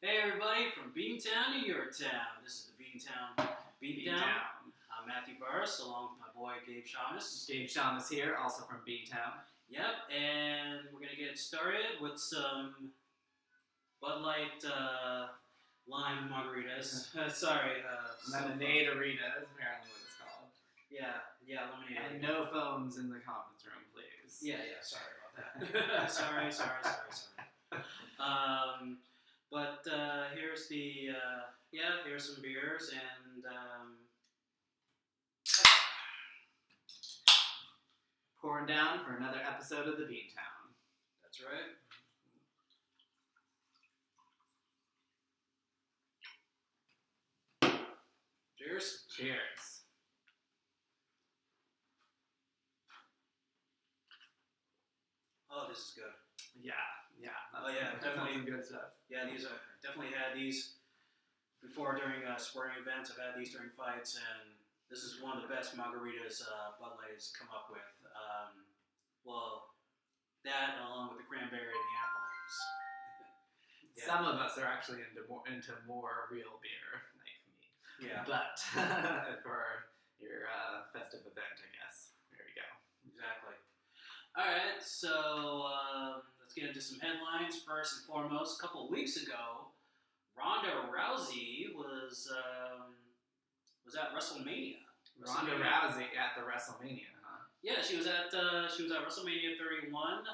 Hey everybody, from Beantown to your town. This is the Beantown Beatdown. I'm Matthew Burris, along with my boy Gabe Shamus. Gabe Shamus here, also from Beantown. Yep, and we're gonna get started with some Bud Light lime margaritas. Lemonade Arena is apparently what it's called. Yeah, lemonade. And no phones in the conference room, please. Yeah, sorry about that. sorry. But here's the here's some beers and pouring down for another episode of the Beantown. That's right. Cheers. Cheers. Oh, this is good. Yeah. Definitely some good stuff. Yeah, definitely had these before during sporting events. I've had these during fights, and this is one of the best margaritas Bud Light has come up with. That along with the cranberry and the apples. Yeah. Some of us are actually into more real beer, like me. Yeah. But for your festive event, I guess. There you go. Exactly. All right, so let's get into some headlines. First and foremost, a couple of weeks ago, Ronda Rousey was at WrestleMania. Ronda Rousey at the WrestleMania, huh? Yeah, she was at WrestleMania 31.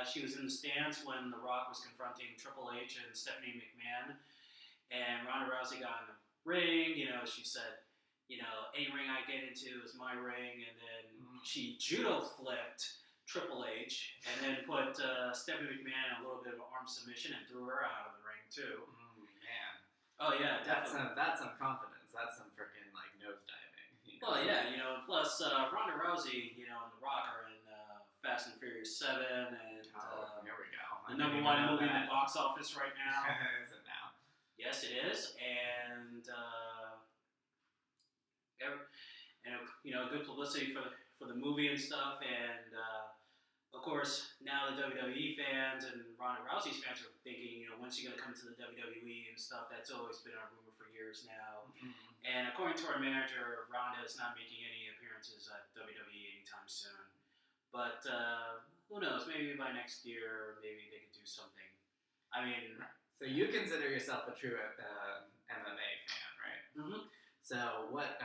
She was in the stands when The Rock was confronting Triple H and Stephanie McMahon, and Ronda Rousey got in the ring. She said, any ring I get into is my ring, and then she judo flipped Triple H, and then put Stephanie McMahon in a little bit of an arm submission and threw her out of the ring too. Man. Oh yeah, definitely. That's some confidence. That's some freaking nose diving. Well, yeah, plus Ronda Rousey, and The Rock are in Fast and Furious 7, and here we go. The number one movie in the box office right now. Is it now? Yes, it is, and good publicity for the movie and stuff, and of course now the WWE fans and Ronda Rousey's fans are thinking, when's she gonna come to the WWE and stuff? That's always been our rumor for years now. And according to our manager, Ronda is not making any appearances at WWE anytime soon. But who knows? Maybe by next year, maybe they could do something. I mean, so you consider yourself a true MMA fan, right? Mm-hmm. So what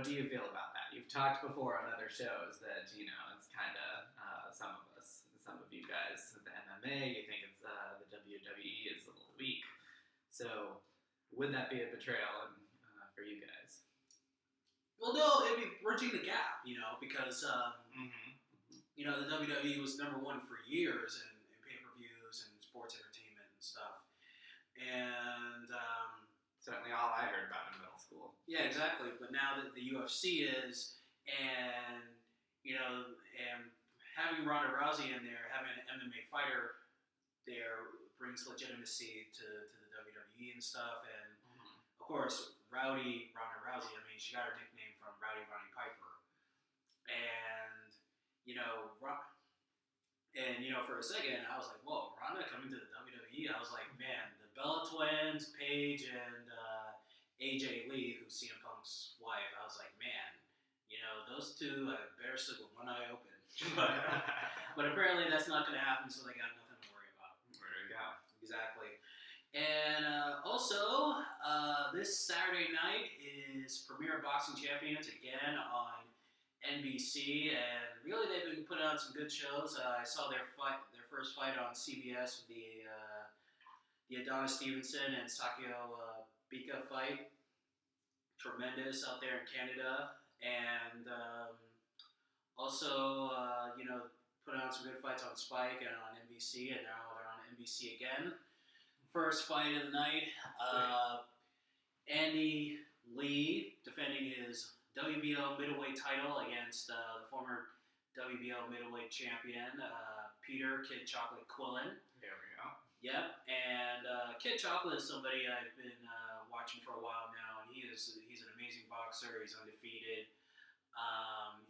do you feel about that? You've talked before on other shows that it's kind of some of you guys, the MMA, you think it's the WWE is a little weak. So would that be a betrayal for you guys? Well, no, it'd be bridging the gap, because the WWE was number one for years in pay-per-views and sports entertainment and stuff, and certainly all I heard about in middle school. Yeah, exactly. But now that the UFC is, and and having Ronda Rousey in there, having an MMA fighter there brings legitimacy to the WWE and stuff, and of course, Ronda Rousey. I mean, she got her nickname from Rowdy Roddy Piper, and for a second, I was like, whoa, Ronda coming to the WWE. I was like, man, the Bella Twins, Paige and AJ Lee, who's CM Punk's wife. I was like, man, those two better sleep with one eye open. But apparently that's not going to happen, so they got nothing to worry about. There you go. Exactly. And also, this Saturday night is Premier Boxing Champions again on NBC, and really they've been putting on some good shows. I saw their first fight on CBS with the Adonis Stevenson and Sakio Bika fight. Tremendous out there in Canada, and also put on some good fights on Spike and on NBC, and now they're on NBC again. First fight of the night, Andy Lee defending his WBO middleweight title against the former WBO middleweight champion, Peter Kid Chocolate Quillen. There we go. Yep, and Kid Chocolate is somebody I've been watching for a while now, and he's an amazing boxer. He's undefeated.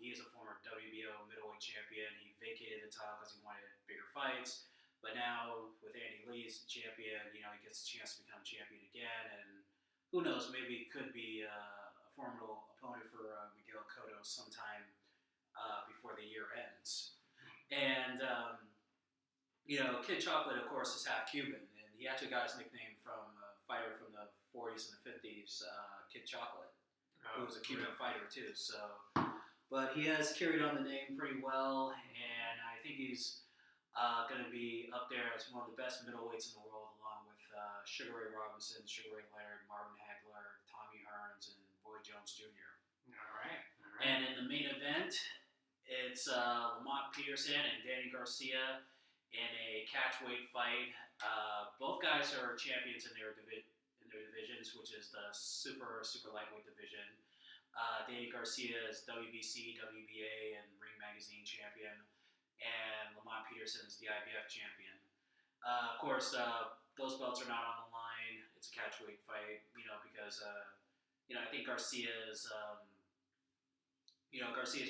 He is a former WBO middleweight champion. He vacated the title because he wanted bigger fights. But now with Andy Lee's champion, he gets a chance to become champion again, and who knows, maybe it could be a formidable opponent for Miguel Cotto sometime before the year ends. And Kid Chocolate, of course, is half Cuban, and he actually got his nickname from a fighter from the 40s and the 50s, Kid Chocolate, who was a Cuban fighter too. So, but he has carried on the name pretty well, and I think he's going to be up there as one of the best middleweights in the world, along with Sugar Ray Robinson, Sugar Ray Leonard, Marvin Hagler, Tommy Hearns, and Boy Jones Jr. All right. And in the main event, it's Lamont Peterson and Danny Garcia in a catchweight fight. Both guys are champions in their divisions, which is the super lightweight division. Danny Garcia is WBC, WBA, and Ring Magazine champion, and Lamont Peterson is the IBF champion. Of course, those belts are not on the line. It's a catchweight fight, because I think Garcia is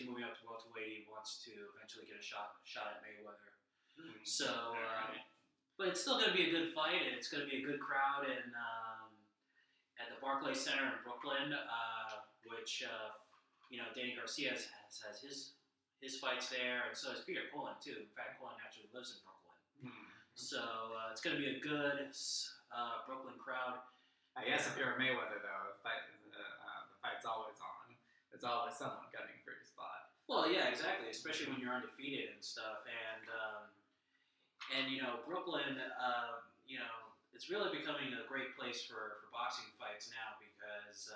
moving up to welterweight. He wants to eventually get a shot at Mayweather. So, but it's still going to be a good fight. It's going to be a good crowd at the Barclays Center in Brooklyn, which Danny Garcia has his fights there, and so does Peter Pullen too. In fact, Pullen actually lives in Brooklyn. So it's going to be a good Brooklyn crowd. I guess if you're a Mayweather, though, the fight's always on. There's always someone gunning for your spot. Well, yeah, exactly. Especially when you're undefeated and stuff. And Brooklyn, it's really becoming a great place for boxing fights now because,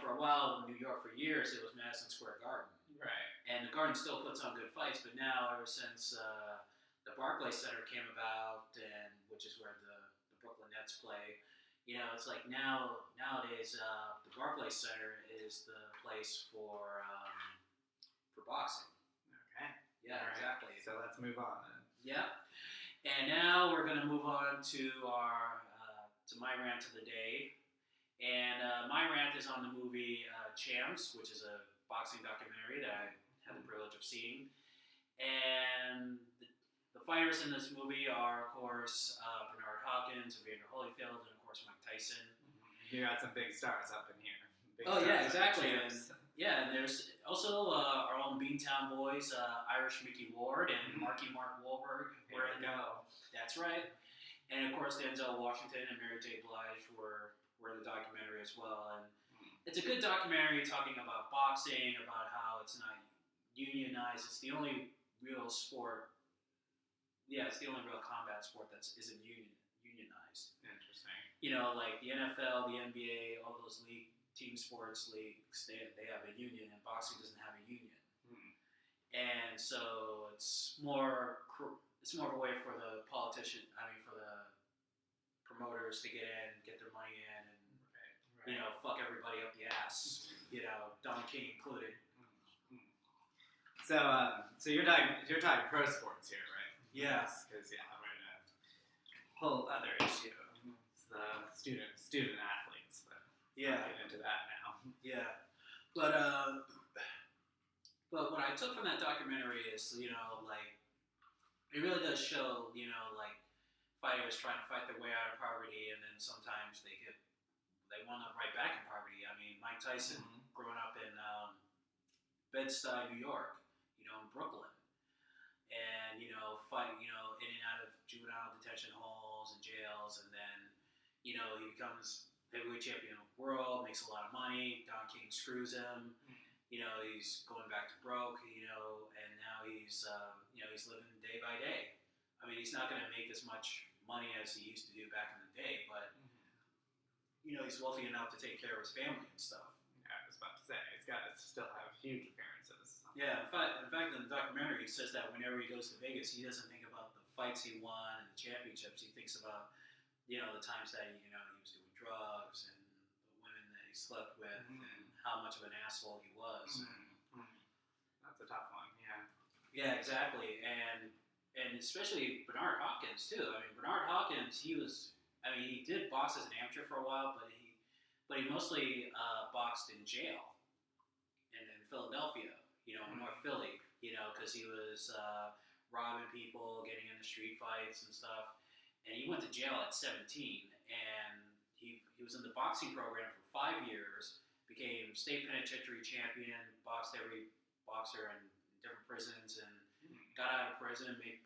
for a while in New York, for years, it was Madison Square Garden. Right. And the Garden still puts on good fights, but now, ever since the Barclays Center came about, and which is where the Brooklyn Nets play, it's like nowadays the Barclays Center is the place for boxing. Okay. Yeah, right. Exactly. So let's move on then. Yep. And now we're going to move on to our to my rant of the day, and my rant is on the movie CHAMPS, which is a boxing documentary that I had the privilege of seeing. And the fighters in this movie are, of course, Bernard Hopkins, Evander Holyfield, and of course Mike Tyson. You got some big stars up in here. Yeah, exactly. And there's also our own Beantown boys, Irish Mickey Ward and Mark Wahlberg. That's right. And of course Denzel Washington and Mary J. Blige were in the documentary as well. And it's a good documentary talking about boxing, about how it's not unionized. It's the only real sport. Yeah, it's the only real combat sport that isn't unionized. Interesting. Like the NFL, the NBA, all those team sports leagues, they have a union, and boxing doesn't have a union. And so it's more of a way for the for the promoters to get in, get their money in, and fuck everybody up the ass, Don King included. So you're talking pro sports here, right? Yeah. Because we're in a whole other issue. It's the student athletes, but we'll get into that now. Yeah, but what I took from that documentary is, it really does show, fighters trying to fight their way out of poverty, and then sometimes they wind up right back in poverty. I mean, Mike Tyson, growing up in Bed-Stuy, New York, in Brooklyn, and fight, in and out of juvenile detention halls and jails, and then, he becomes heavyweight champion of the world, makes a lot of money. Don King screws him. He's going back to broke. And now he's living day by day. I mean, he's not going to make as much money as he used to do back in the day, but he's wealthy enough to take care of his family and stuff. Yeah, I was about to say he's got to still have huge appearances. Yeah, in fact, in the documentary, he says that whenever he goes to Vegas, he doesn't think about the fights he won and the championships. He thinks about the times that he was doing drugs and the women that he slept with and how much of an asshole he was. That's a tough one. Yeah. Yeah, exactly, and especially Bernard Hopkins too. I mean, Bernard Hopkins, he did box as an amateur for a while, but he mostly boxed in jail and in Philadelphia, in North Philly, because he was robbing people, getting into street fights and stuff. And he went to jail at 17, and he was in the boxing program for 5 years, became state penitentiary champion, boxed every boxer in different prisons, and got out of prison, made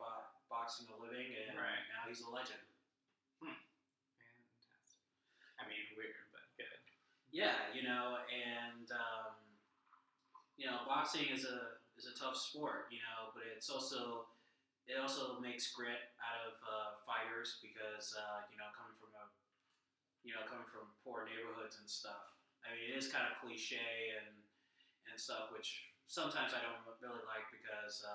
boxing a living, and now he's a legend. Fantastic. I mean, weird, but good. Yeah, boxing is a tough sport, but it also makes grit out of fighters because coming from poor neighborhoods and stuff. I mean, it is kind of cliche and stuff, which sometimes I don't really like because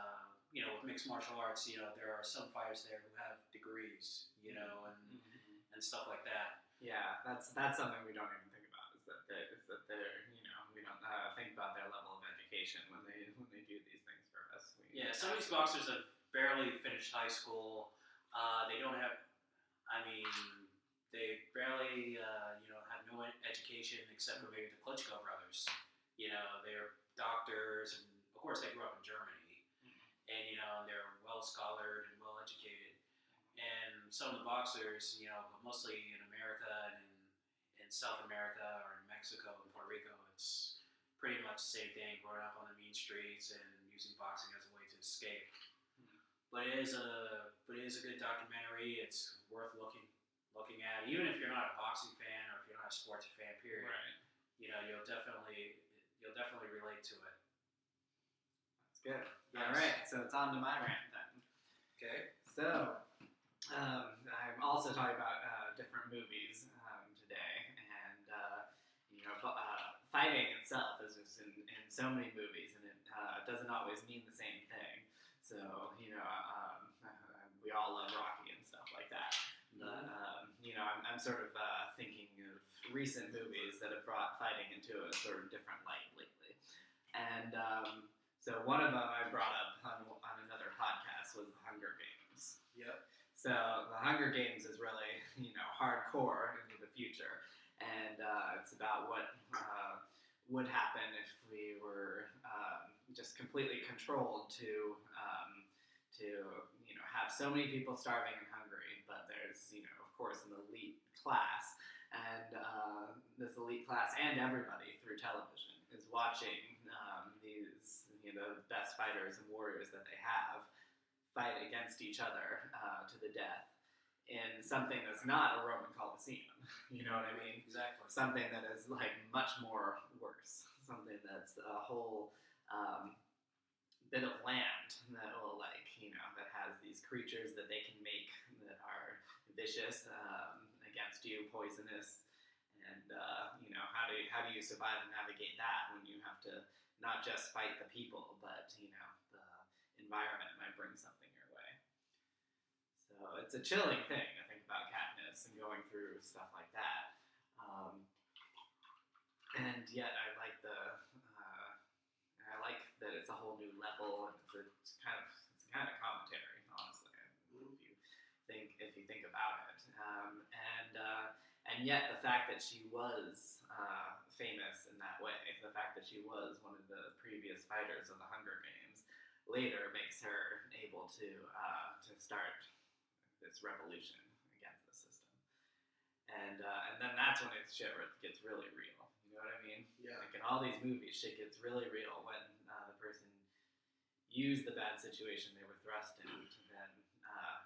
with mixed martial arts, there are some fighters there who have degrees, and stuff like that. Yeah, that's something we don't even think about. Is that they're we don't think about their level of education when they do these things for us. Some of these boxers have barely finished high school. They don't have. I mean, they barely have no education except for maybe the Klitschko brothers. They're doctors, and of course they grew up in Germany, and they're well scholared and well educated. And some of the boxers, mostly in America and in South America or in Mexico and Puerto Rico, it's pretty much the same thing. Growing up on the mean streets and using boxing as a way to escape. But it is a good documentary. It's worth looking at, even if you're not a boxing fan or if you're not a sports fan. Period. Right. You'll definitely relate to it. That's good. Yes. All right, so it's on to my rant then. Okay. So, I'm also talking about different movies today, and fighting itself is just in so many movies, and it doesn't always mean the same thing. So, we all love Rocky and stuff like that. But, I'm sort of thinking of recent movies that have brought fighting into a sort of different light lately. And so one of them I brought up on another podcast was the Hunger Games. Yep. So the Hunger Games is really, hardcore into the future. And it's about what would happen if we were just completely controlled to have so many people starving and hungry, but there's, of course, an elite class, and this elite class and everybody through television is watching these, best fighters and warriors that they have fight against each other to the death in something that's not a Roman Colosseum. You know what I mean? Exactly. Something that is like much more worse. Something that's a whole bit of land that will that has these creatures that they can make that are vicious against you, poisonous, and how do you survive and navigate that when you have to not just fight the people, but the environment might bring something your way. So it's a chilling thing to think about Katniss and going through stuff like that. And yet I like that it's a whole new level, and it's kind of commentary, honestly, if you think about it. And yet the fact that she was famous in that way, the fact that she was one of the previous fighters of the Hunger Games, later makes her able to start this revolution against the system. And then that's when shit gets really real. You know what I mean? Yeah. Like in all these movies, shit gets really real when the person used the bad situation they were thrust in to then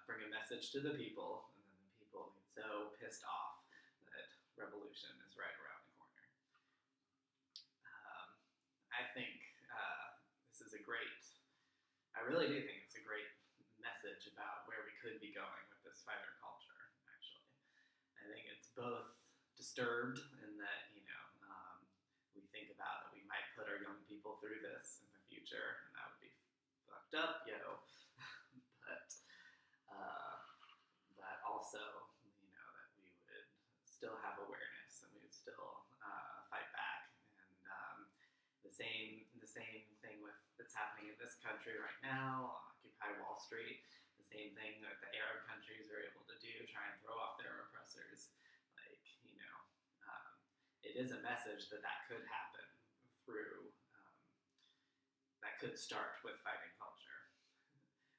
bring a message to the people, and then the people get so pissed off that revolution is right around the corner. I think I really do think it's a great message about where we could be going with this fighter culture, actually. I think it's both disturbed in that, we think about that we might put our young people through this in the future, and that would be fucked up, but also, that we would still have awareness and we would still fight back. And the same thing that's happening in this country right now, Occupy Wall Street. The same thing that the Arab countries are able to do, try and throw off their oppressors. It is a message that could happen through, that could start with fighting culture,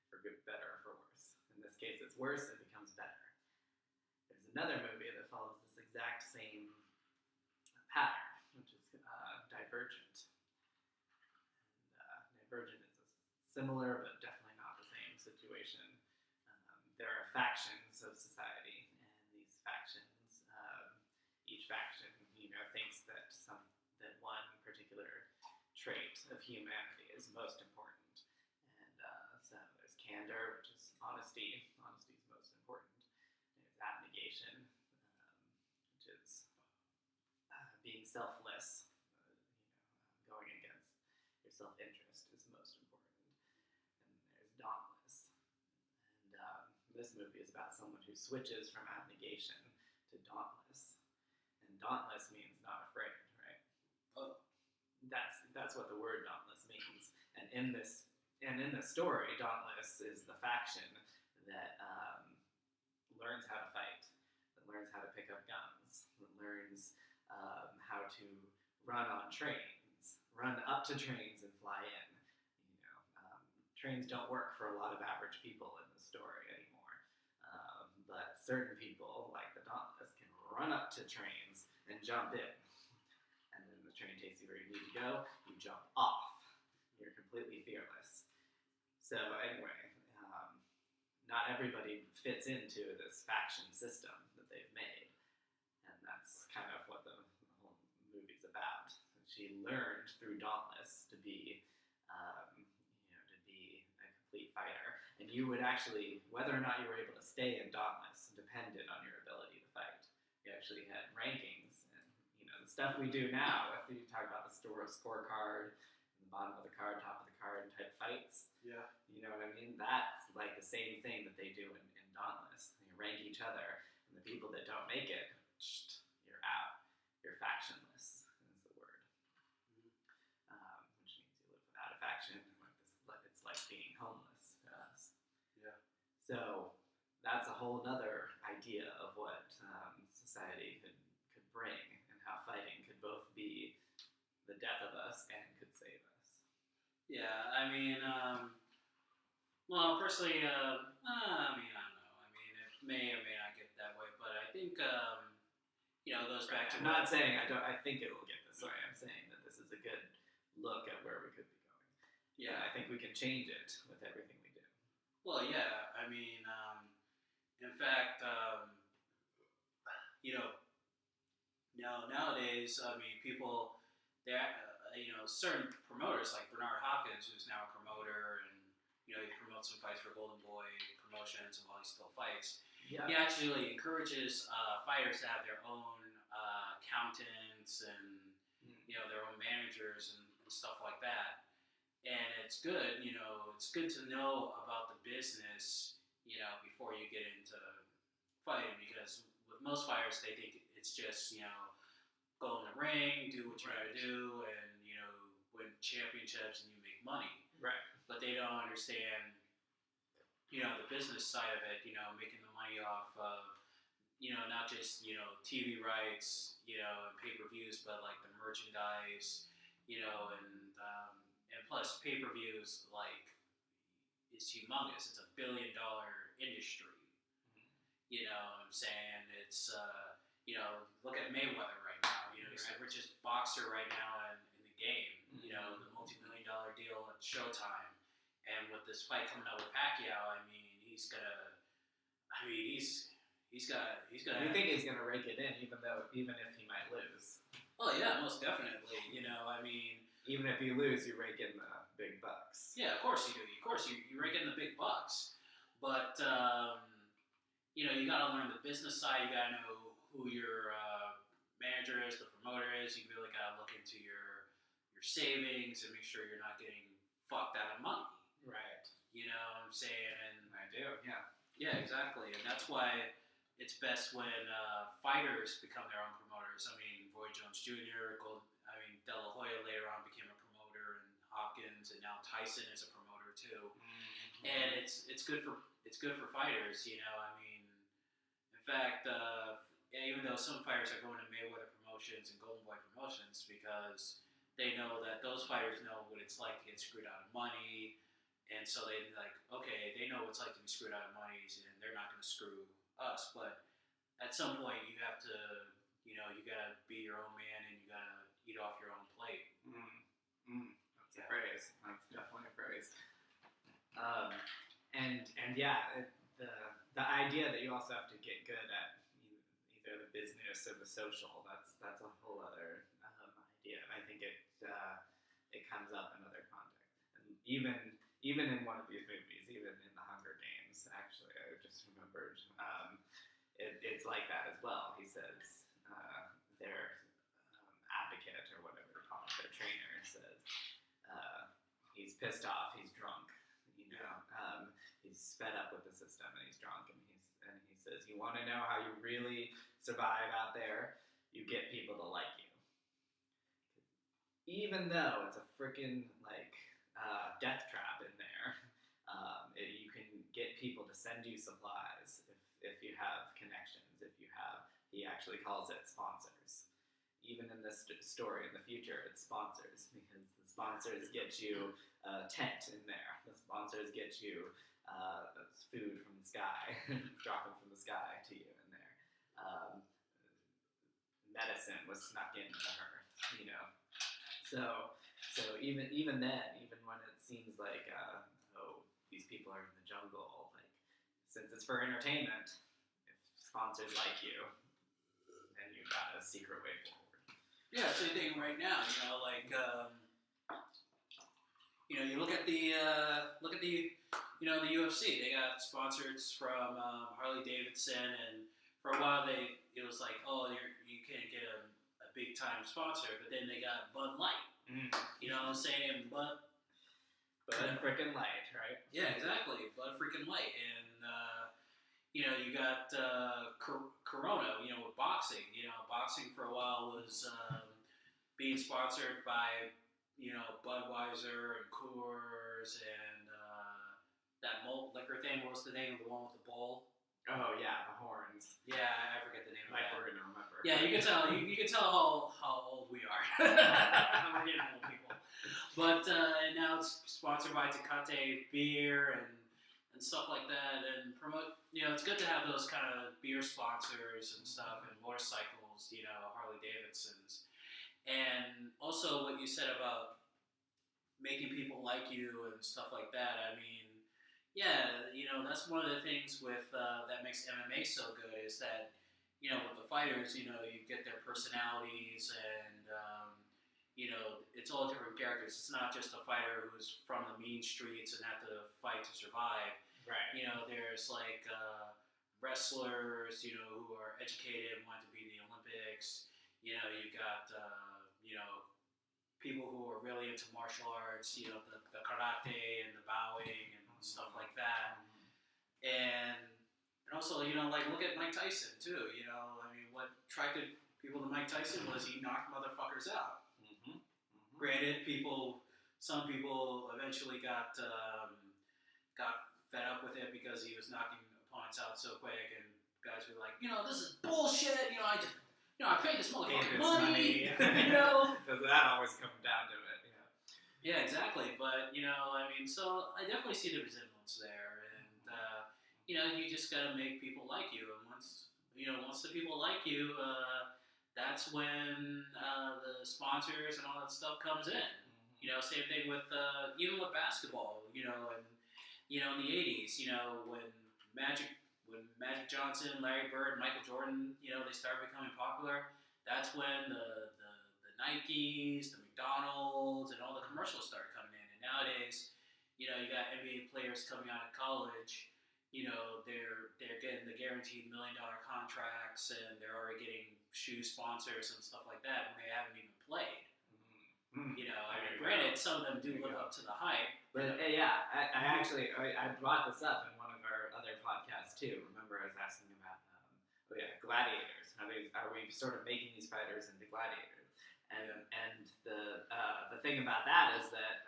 for good, better or for worse. In this case, it's worse, it becomes better. There's another movie that follows this exact same pattern, which is Divergent. And Divergent is a similar, but definitely not the same situation. There are factions of society, and these factions, each faction, thinks that one particular trait of humanity is most important. And so there's candor, which is honesty. Honesty is most important. There's abnegation, which is being selfless. Going against your self-interest is most important. And there's dauntless. And this movie is about someone who switches from abnegation to dauntless. And dauntless means not afraid, right? Oh. That's what the word dauntless means. And in this story, dauntless is the faction that learns how to fight, that learns how to pick up guns, that learns how to run on trains, run up to trains and fly in. Trains don't work for a lot of average people in the story anymore, but certain people, like the dauntless, can run up to trains and jump in. And then the train takes you where you need to go, you jump off. You're completely fearless. So anyway, not everybody fits into this faction system that they've made. And that's kind of what the whole movie's about. She learned through Dauntless to be a complete fighter. And you would actually, whether or not you were able to stay in Dauntless depended on your ability to fight. You actually had rankings, and the stuff we do now, if you talk about the scorecard, the bottom of the card, top of the card type fights. Yeah. You know what I mean? That's like the same thing that they do in Dauntless. They rank each other, and the people that don't make it, you're out. You're factionless, is the word. Which means you live without a faction. It's like being homeless to us. Yeah. So that's a whole other idea of what society could bring, and how fighting could both be the death of us and could save us. Yeah, I mean, well, personally, I don't know. I mean, it may or may not get that way, but I think, it goes back to. I'm not saying I think it will get this way. I'm saying that this is a good look at where we could be going. Yeah, and I think we can change it with everything we do. Well, yeah, I mean, in fact, nowadays, I mean, people, certain promoters like Bernard Hopkins, who's now a promoter, and he promotes some fights for Golden Boy Promotions, and while he still fights, Yeah. he actually encourages fighters to have their own accountants and their own managers and stuff like that. And it's good, it's good to know about the business, before you get into fighting, because with most fighters, they think it's just, go in the ring, do what you gotta do, and, win championships and you make money. Right. But they don't understand, the business side of it, making the money off of, not just, TV rights, and pay-per-views, but like the merchandise, and plus pay-per-views, is humongous. It's $1 billion industry. You know what I'm saying? It's, look at Mayweather right now. He's the richest boxer right now in the game. The multi-million-dollar deal at Showtime. And with this fight coming up with Paccio, I mean, he's gonna. You think he's gonna rake it in, even if he might lose? Oh yeah, most definitely. I mean, even if you lose, you rake in the big bucks. Yeah, of course you do. Of course you rake in the big bucks. But you gotta learn the business side. You gotta know who your manager is, the promoter is. You really gotta look into your savings and make sure you're not getting fucked out of money. Right. You know what I'm saying? And I do, yeah. Yeah, exactly. And that's why it's best when fighters become their own promoters. I mean, Roy Jones Jr., De La Hoya later on became a promoter, and Hopkins, and now Tyson is a promoter too. Mm-hmm. And it's good for fighters. I mean, in fact, even though some fighters are going to Mayweather Promotions and Golden Boy Promotions because they know that those fighters know what it's like to get screwed out of money, and so they like, okay, they know what it's like to be screwed out of money, and they're not going to screw us. But at some point, you have to, you gotta be your own man, and you gotta eat off your own plate. That's a phrase. That's definitely a phrase. And yeah, the idea that you also have to get good at either the business or the social. That's a whole other idea. And I think it comes up in other contexts. And even in one of these movies, even in the Hunger Games, actually, I just remembered, it's like that as well. He says their advocate or whatever they call it, their trainer says he's pissed off, he's drunk, he's fed up with the system and he's drunk, and he says, you want to know how you really survive out there? You get people to like you. Even though it's a freaking death trap in there, you can get people to send you supplies if you have connections, if you have, he actually calls it sponsors. Even in this story in the future, it's sponsors, because the sponsors get you a tent in there. The sponsors get you food from the sky, dropping from the sky to you in there. Medicine was snuck into her, So even then, even when it seems like these people are in the jungle, since it's for entertainment, if sponsors like you, then you've got a secret way forward. Yeah, same thing right now. You look at the the UFC. They got sponsors from Harley Davidson, and for a while it was like, oh, you can't get a big time sponsor, but then they got Bud Light. You know what I'm saying? Bud freaking Light, right? Yeah, exactly. Bud freaking Light, and you got Corona. With boxing. Boxing for a while was being sponsored by Budweiser and Coors and that malt liquor thing. What was the name of the one with the bowl? Oh yeah, the horns. Yeah, I forget the name of that. We're gonna remember. Yeah, you can tell. You can tell how old we are. We're getting old people. But and now it's sponsored by Tecate beer and stuff like that, and promote. It's good to have those kind of beer sponsors and stuff, and motorcycles. Harley Davidsons, and also what you said about making people like you and stuff like that. I mean, yeah, that's one of the things with that makes MMA so good is that with the fighters, you get their personalities and it's all different characters. It's not just a fighter who's from the mean streets and have to fight to survive. Right. There's wrestlers, who are educated and want to be in the Olympics. You got people who are really into martial arts. The karate and the bowing and stuff like that. And also, look at Mike Tyson too. I mean, what attracted people to Mike Tyson was he knocked motherfuckers out. Granted, some people eventually got fed up with it because he was knocking opponents out so quick, and guys were like, this is bullshit. I paid this motherfucker money. Does that always come down to it? Yeah, exactly. But so I definitely see the resemblance there, and you just gotta make people like you, and once the people like you, that's when the sponsors and all that stuff comes in. Same thing with even with basketball. And in the '80s, when Magic Johnson, Larry Bird, Michael Jordan, they started becoming popular. That's when the Nikes, the McDonald's, and all the commercials started coming in. And nowadays, you got NBA players coming out of college. They're getting the guaranteed $1 million contracts, and they're already getting shoe sponsors and stuff like that when they haven't even played. Granted, some of them do live up to the hype. But yeah, I brought this up in one of our other podcasts too. Remember, I was asking about gladiators. Are we sort of making these fighters into gladiators? And the thing about that is that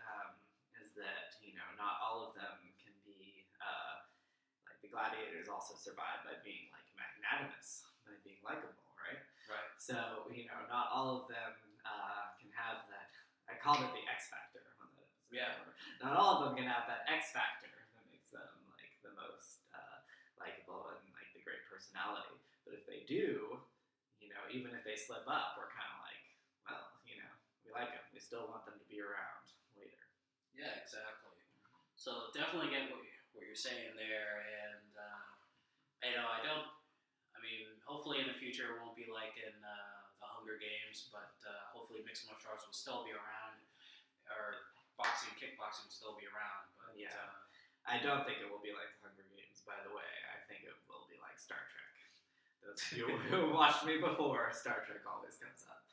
not all of them can be the gladiators also survive by being magnanimous, by being likable, right? Right. So not all of them can have that. I called it the X factor on that Yeah. Not all of them can have that X factor that makes them like the most likable and like the great personality. But if they do, even if they slip up, we're kind of like, well, we like them. We still want them to be around later. Yeah, exactly. So definitely get what you're saying there, and hopefully in the future it won't be like in the Hunger Games, but hopefully mixed martial arts will still be around, or boxing, kickboxing will still be around. But I don't think it will be like the Hunger Games, by the way. I think it will be like Star Trek. Those of you who watched me before, Star Trek always comes up.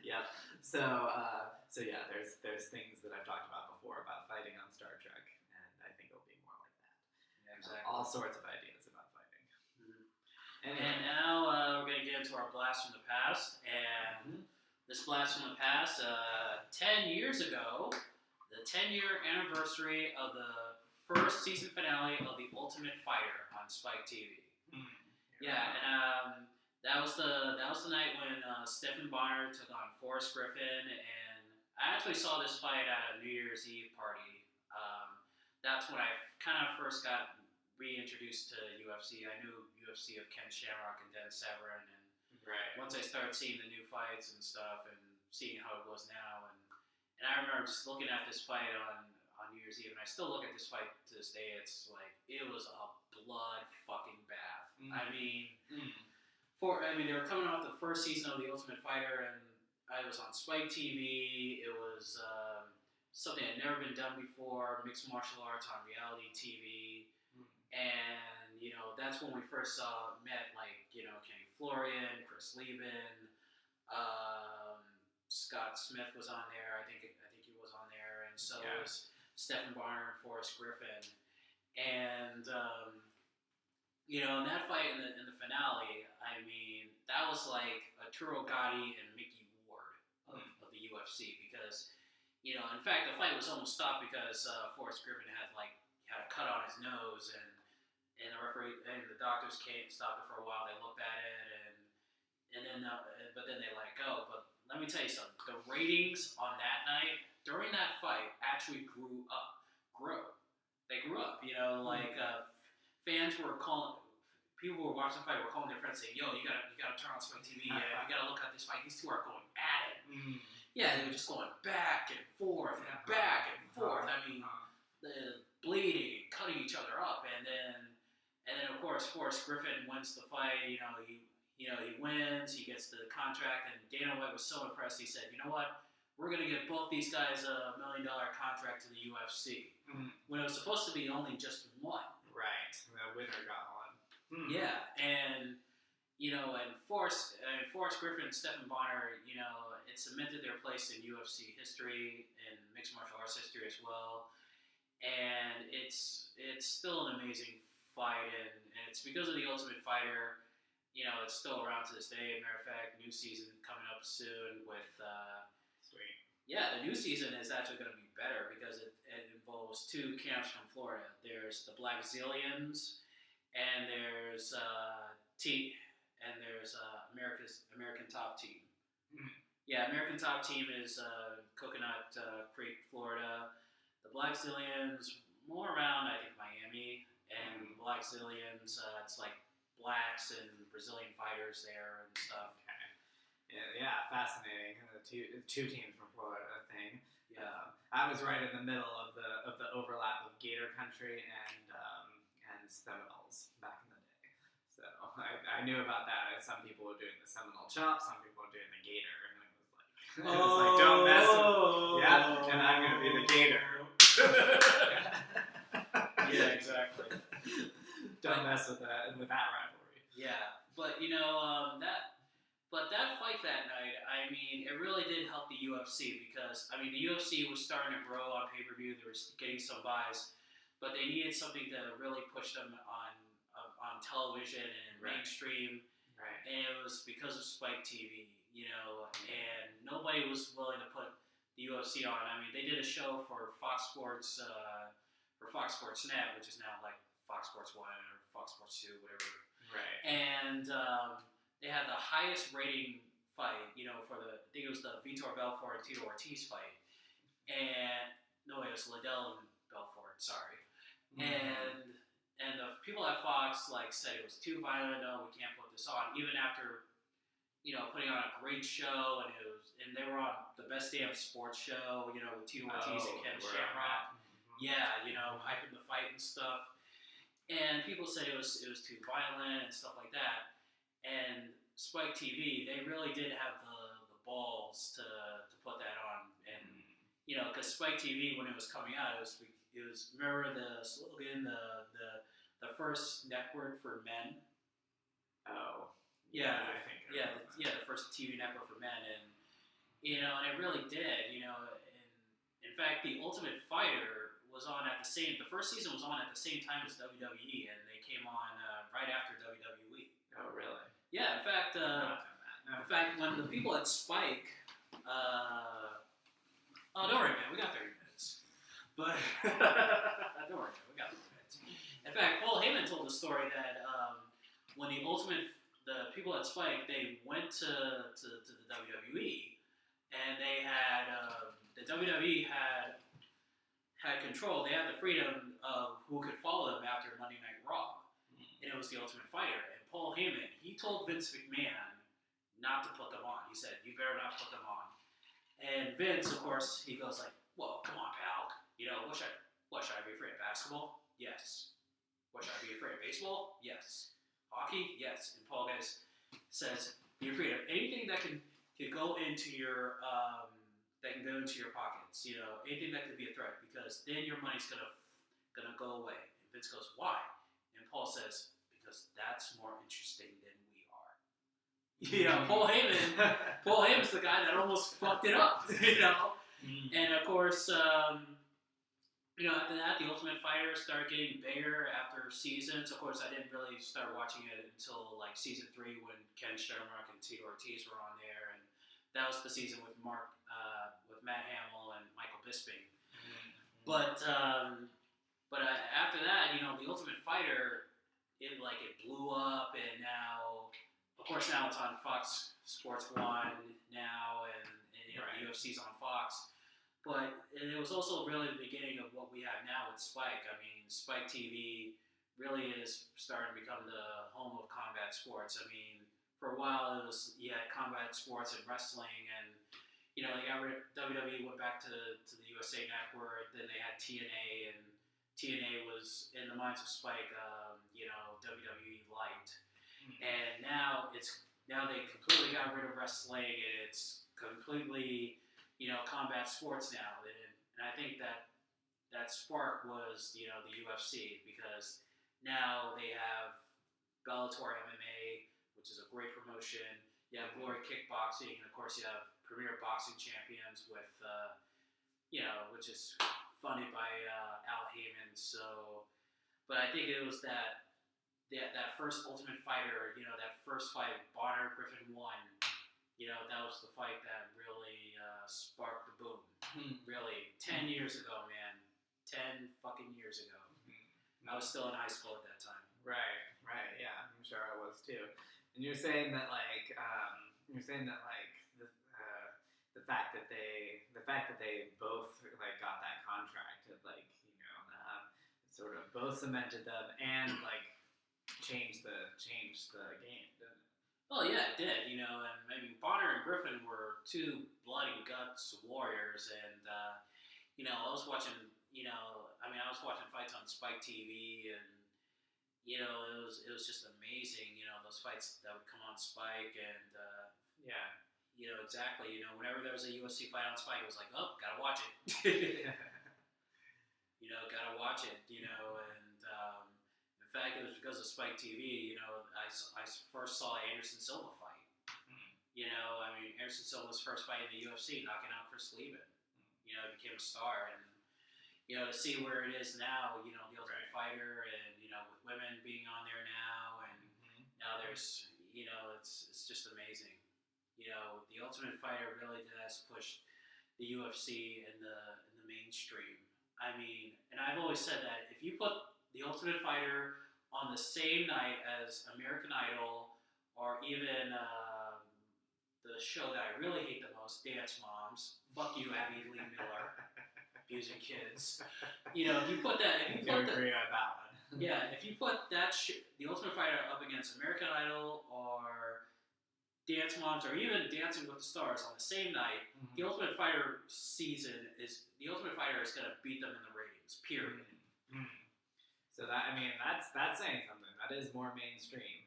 Yep. So yeah, there's things that I've talked about before about fighting on Star Trek, and I think it'll be more like that. Yeah, exactly. All sorts of ideas about fighting. Mm-hmm. Anyway. And now we're going to get into our blast from the past, and this blast from the past, 10 years ago, the 10-year anniversary of the first season finale of The Ultimate Fighter on Spike TV. Yeah, and that was the night when Stephen Bonner took on Forrest Griffin, and I actually saw this fight at a New Year's Eve party. That's when I kind of first got reintroduced to UFC. I knew UFC of Ken Shamrock and Dan Severn, and once I started seeing the new fights and stuff and seeing how it was now, and I remember just looking at this fight on New Year's Eve, and I still look at this fight to this day. It's like it was a blood fucking bath. They were coming off the first season of The Ultimate Fighter, and I was on Spike TV. It was something that had never been done before, mixed martial arts on reality TV. And, that's when we first met, Kenny Florian, Chris Lieben, Scott Smith was on there. I think he was on there, and so was Stephen Bonner and Forrest Griffin. And, in that fight in the finale, that was like Arturo Gatti and Mickey Ward of the UFC, because, in fact, the fight was almost stopped because Forrest Griffin had a cut on his nose, and the referee and the doctors stopped it for a while. They looked at it, but then they let it go. But let me tell you something: the ratings on that night during that fight actually grew up. They grew up. Fans were calling. People who were watching the fight were calling their friends saying, "Yo, you gotta turn on Spike TV. You gotta look at this fight. These two are going at it." Yeah, they were just going back and forth and back and forth. Bleeding, cutting each other up, and then of course Forrest Griffin wins the fight. He wins. He gets the contract, and Dana White was so impressed. He said, "You know what? We're gonna give both these guys $1 million contract to the UFC." When it was supposed to be only just one. Right. The winner got one. Yeah, and Forrest Griffin and Stephen Bonner, it cemented their place in UFC history and mixed martial arts history as well. And it's still an amazing fight, and it's because of The Ultimate Fighter. It's still around to this day. Matter of fact, new season coming up soon with. Sweet. Yeah, the new season is actually going to be better because it involves two camps from Florida. There's the Black Zillions, and there's American Top Team. Yeah, American Top Team is Coconut Creek, Florida. The Black Zillions, more around, I think, Miami. And the Black Zillions, it's like blacks and Brazilian fighters there and stuff. Okay. Yeah, fascinating. The two teams from Florida thing. Yeah. I was right in the middle of the overlap of Gator Country and Seminoles back in the day. So I knew about that. Some people were doing the Seminole chop, some people were doing the Gator, and it was like, don't mess with, and I'm gonna be the Gator. Yeah, exactly. Don't mess with that rivalry. Yeah, but that fight that night, it really did help the UFC because the UFC was starting to grow on pay-per-view. They were getting some buys, but they needed something to really push them on television and mainstream. Right. And it was because of Spike TV, and nobody was willing to put the UFC on. They did a show for Fox Sports, Fox Sports Net, which is now like Fox Sports 1 or Fox Sports 2, whatever. Right. And they had the highest rating fight, I think it was the Vitor Belfort and Tito Ortiz fight. and no, it was Liddell and Belfort. Sorry, Mm-hmm. and the people at Fox like said it was too violent. No, we can't put this on. Even after putting on a great show, and they were on the best damn sports show, with Tito Ortiz and Ken Shamrock. Mm-hmm. Yeah, hyping the fight and stuff. And people said it was too violent and stuff like that. And Spike TV, they really did have the balls to put that on. And because Spike TV, when it was coming out, it was remember the slogan, the first network for men. Oh, Yeah, I think the first TV network for men, and and it really did. And in fact, the Ultimate Fighter was on at the same. The first season was on at the same time as WWE, and they came on right after WWE. Oh, really? Yeah, in fact, when the people at Spike, oh, don't worry, man, we got 30 minutes. But don't worry, man, we got 30 minutes. In fact, Paul Heyman told the story that when the people at Spike, they went to the WWE, and they had the WWE had control. They had the freedom of who could follow them after Monday Night Raw, and it was the Ultimate Fighter. And Paul Heyman, he told Vince McMahon not to put them on. He said, "You better not put them on." And Vince, of course, he goes like, "Whoa, come on, pal. What should I be afraid of? Basketball? Yes. What should I be afraid of? Baseball? Yes. Hockey? Yes." And Paul guys says, "Be afraid of anything that can go into your pockets. Anything that could be a threat, because then your money's gonna go away." And Vince goes, "Why?" And Paul says, "Because that's more interesting than we are." Paul Heyman's the guy that almost fucked it up. And of course, after that, the Ultimate Fighter started getting bigger after seasons. Of course, I didn't really start watching it until like season 3 when Ken Shamrock and Tito Ortiz were on there, and that was the season with Matt Hamill and Michael Bisping. But after that, the Ultimate Fighter, it blew up, and now, of course, now it's on Fox Sports 1 now, and right. The UFC's on Fox. But it was also really the beginning of what we have now with Spike. I mean, Spike TV really is starting to become the home of combat sports. I mean, for a while you had combat sports and wrestling, and they got rid of WWE, went back to the USA Network. Then they had TNA, and TNA was in the minds of Spike, WWE Light. And now they completely got rid of wrestling, and it's completely combat sports now, and I think that spark was the UFC, because now they have Bellator MMA, which is a great promotion. You have Glory Kickboxing, and of course you have Premier Boxing Champions with which is funded by Al Heyman. So, but I think it was that first Ultimate Fighter, that first fight Bonner Griffin won. That was the fight that really sparked the boom. Really, 10 years ago, man. 10 fucking years ago. I was still in high school at that time. Right, yeah, I'm sure I was too. And you're saying that the fact that they both got that contract, sort of both cemented them and changed the game, didn't it? Well, yeah, it did, and I mean, Bonner and Griffin were two blood and guts warriors, and, I was watching, I was watching fights on Spike TV, and, it was just amazing, those fights that would come on Spike, and, yeah. Exactly, whenever there was a UFC fight on Spike, it was like, oh, gotta watch it. Gotta watch it, and, in fact, it was because of Spike TV, I first saw Anderson Silva fight. Anderson Silva's first fight in the UFC, knocking out Chris Lieben. He became a star, and, to see where it is now, the Ultimate Fighter, and, with women being on there now, and now there's, it's just amazing. The Ultimate Fighter really has pushed the UFC in the mainstream. I mean, and I've always said that if you put the Ultimate Fighter on the same night as American Idol, or even the show that I really hate the foremost, dance moms. Fuck you, Abby Lee Miller, abusing kids. If you put that, I agree on that one. Yeah, if you put The Ultimate Fighter up against American Idol or Dance Moms or even Dancing with the Stars on the same night, Mm-hmm. The Ultimate Fighter is gonna beat them in the ratings. Period. Mm-hmm. So that's saying something. That is more mainstream.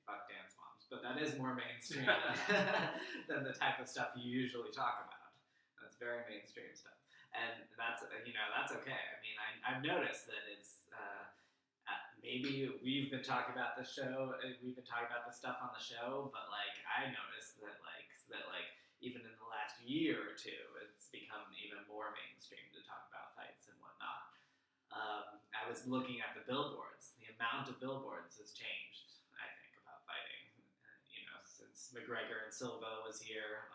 Fuck Dance Moms, but that is more mainstream than the type of stuff you usually talk about. That's very mainstream stuff, and that's okay. I've noticed that it's maybe we've been talking about the show, we've been talking about the stuff on the show, but I noticed that even in the last year or two, it's become even more mainstream to talk about fights and whatnot. I was looking at the billboards. The amount of billboards has changed, I think, about fighting. Since McGregor and Silva was here,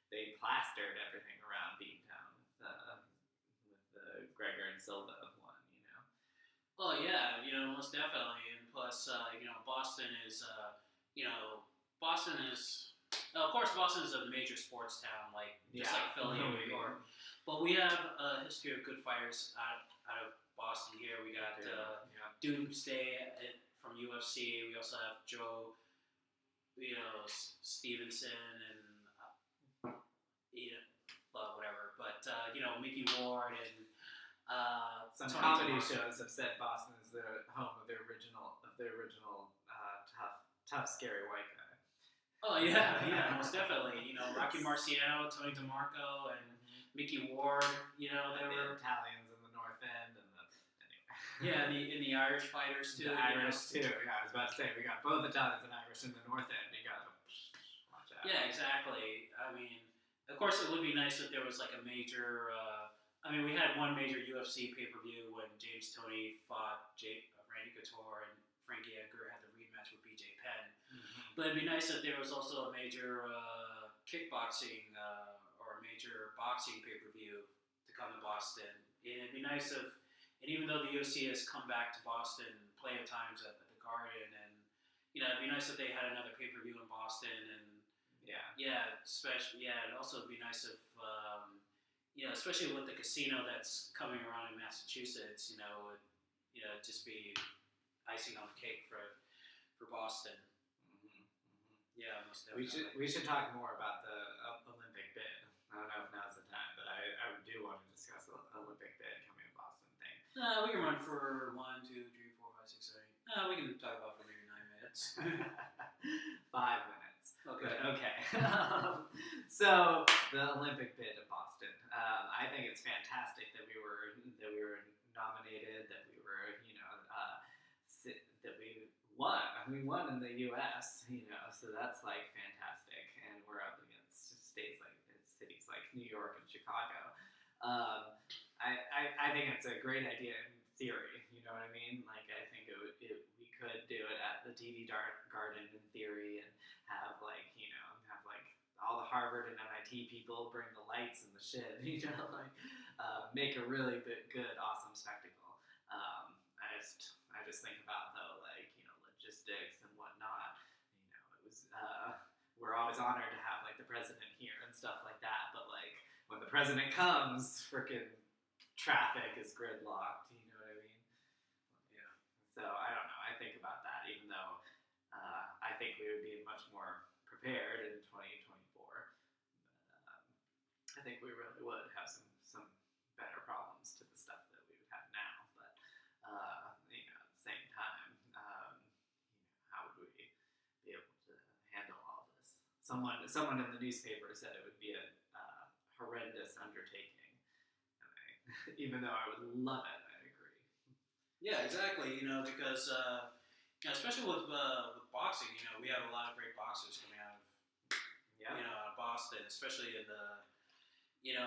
they plastered everything around Beantown with the Gregor and Silva one. Oh yeah, most definitely, and plus, Boston is, of course, Boston is a major sports town, just like Philly and New York. But we have a history of good fighters out of Boston here. We got Doomsday from UFC. We also have Joe, Stevenson and whatever. But Mickey Ward and some Tony comedy DeMarco. shows have said Boston is the home of the original tough, scary white guy. Oh yeah, most definitely. Rocky Marciano, Tony DeMarco, and Mickey Ward. They were Italians in the North End, and yeah, and the Irish fighters too. The Irish too. Yeah, I was about to say we got both Italians and Irish in the North End. You gotta watch out. Yeah, exactly. Of course, it would be nice if there was a major. We had one major UFC pay-per-view when James Toney fought Randy Couture and Frankie Edgar had the rematch with BJ Penn. Mm-hmm. But it'd be nice if there was also a major kickboxing or a major boxing pay-per-view to come to Boston. And it'd be nice if, and even though the UFC has come back to Boston plenty of times at the Garden, and it'd be nice if they had another pay-per-view in Boston. And it'd also be nice if. Especially with the casino that's coming around in Massachusetts, just be icing on the cake for Boston. Mm-hmm. Yeah, most definitely. We should talk more about the Olympic bid. I don't know if now's the time, but I do want to discuss the Olympic bid coming to Boston thing. We can run for 1, 2, 3, 4, 5, 6, 7. We can talk about for maybe 9 minutes. 5 minutes. Okay. So the Olympic bid of Boston. I think it's fantastic that we were nominated, that we were that we won. We won in the U.S. So that's fantastic, and we're up against cities like New York and Chicago. I think it's a great idea in theory. You know what I mean? I think we could do it at the TD Garden in theory, and have all the Harvard and MIT people bring the lights and the shit. Make a really good, awesome spectacle. I just think about though, logistics and whatnot. It was we're always honored to have the president here and stuff like that, but when the president comes, frickin' traffic is gridlocked. You know what I mean? Yeah. So I don't know. I think about that, even though I think we would be much more prepared in 2024. I think we really would have some better problems to the stuff that we would have now. But at the same time, how would we be able to handle all this? Someone in the newspaper said it would be a horrendous undertaking. Even though I would love it, I agree. Yeah, exactly. Because especially with boxing, we have a lot of great boxers coming out of Boston, especially in the.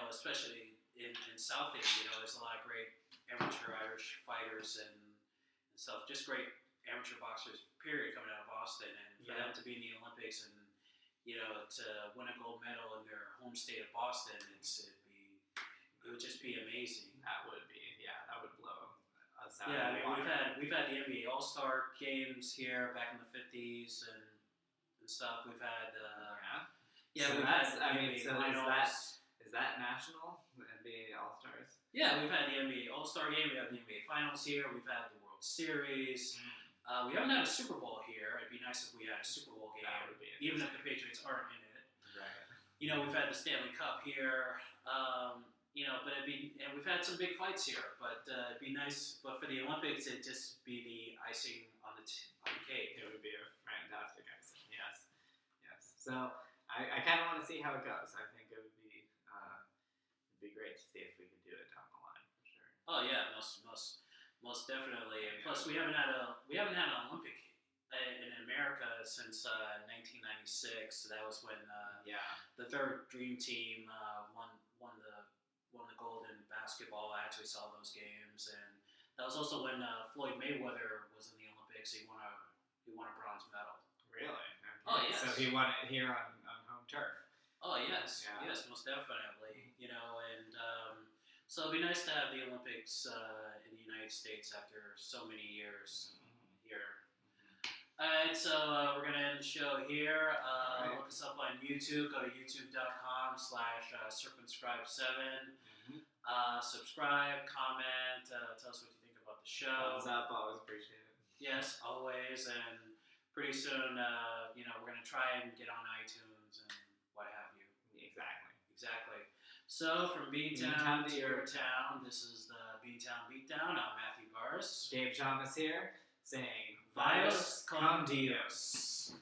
Especially in Southie, there's a lot of great amateur Irish fighters and stuff. Just great amateur boxers, period, coming out of Boston. And for them to be in the Olympics and, to win a gold medal in their home state of Boston, it would just be amazing. That would blow us out. Yeah, we've had the NBA All-Star games here back in the 50s and stuff. We've had Yeah, So we've that's, had I the mean, NBA so finals. is that national? The NBA All Stars? Yeah, we've had the NBA All-Star Game. We have the NBA Finals here. We've had the World Series. We haven't had a Super Bowl here. It'd be nice if we had a Super Bowl game, That would be even if the Patriots aren't in it. Right. You know, we've had the Stanley Cup here. You know, but and we've had some big fights here. But it'd be nice. But for the Olympics, it'd just be the icing on the cake. It would be a fantastic icing. Yes. So I kind of want to see how it goes. I think it would be great to see if we could do it down the line for sure. Oh yeah, most definitely. And plus, we haven't had an Olympic in America since 1996. That was when the third Dream Team won the gold in basketball. I actually saw those games, and that was also when Floyd Mayweather was in the Olympics. He won a bronze medal. Really? Okay. Oh yes. So he won it here on home turf. Oh yes, Yeah. yes, most definitely. You know, and so it'd be nice to have the Olympics in the United States after so many years here. Alright, so we're gonna end the show here. Right. Look us up on YouTube. Go to youtube.com/circumscribe7. Subscribe, comment, tell us what you think about the show. Thumbs up, always appreciate it. Yes, always. And pretty soon, you know, we're gonna try and get on iTunes and what have you. Exactly. So from Beantown to your town, this is the Beantown Beatdown. I'm Matthew Barris. Gabe Thomas here, saying Vios con Dios.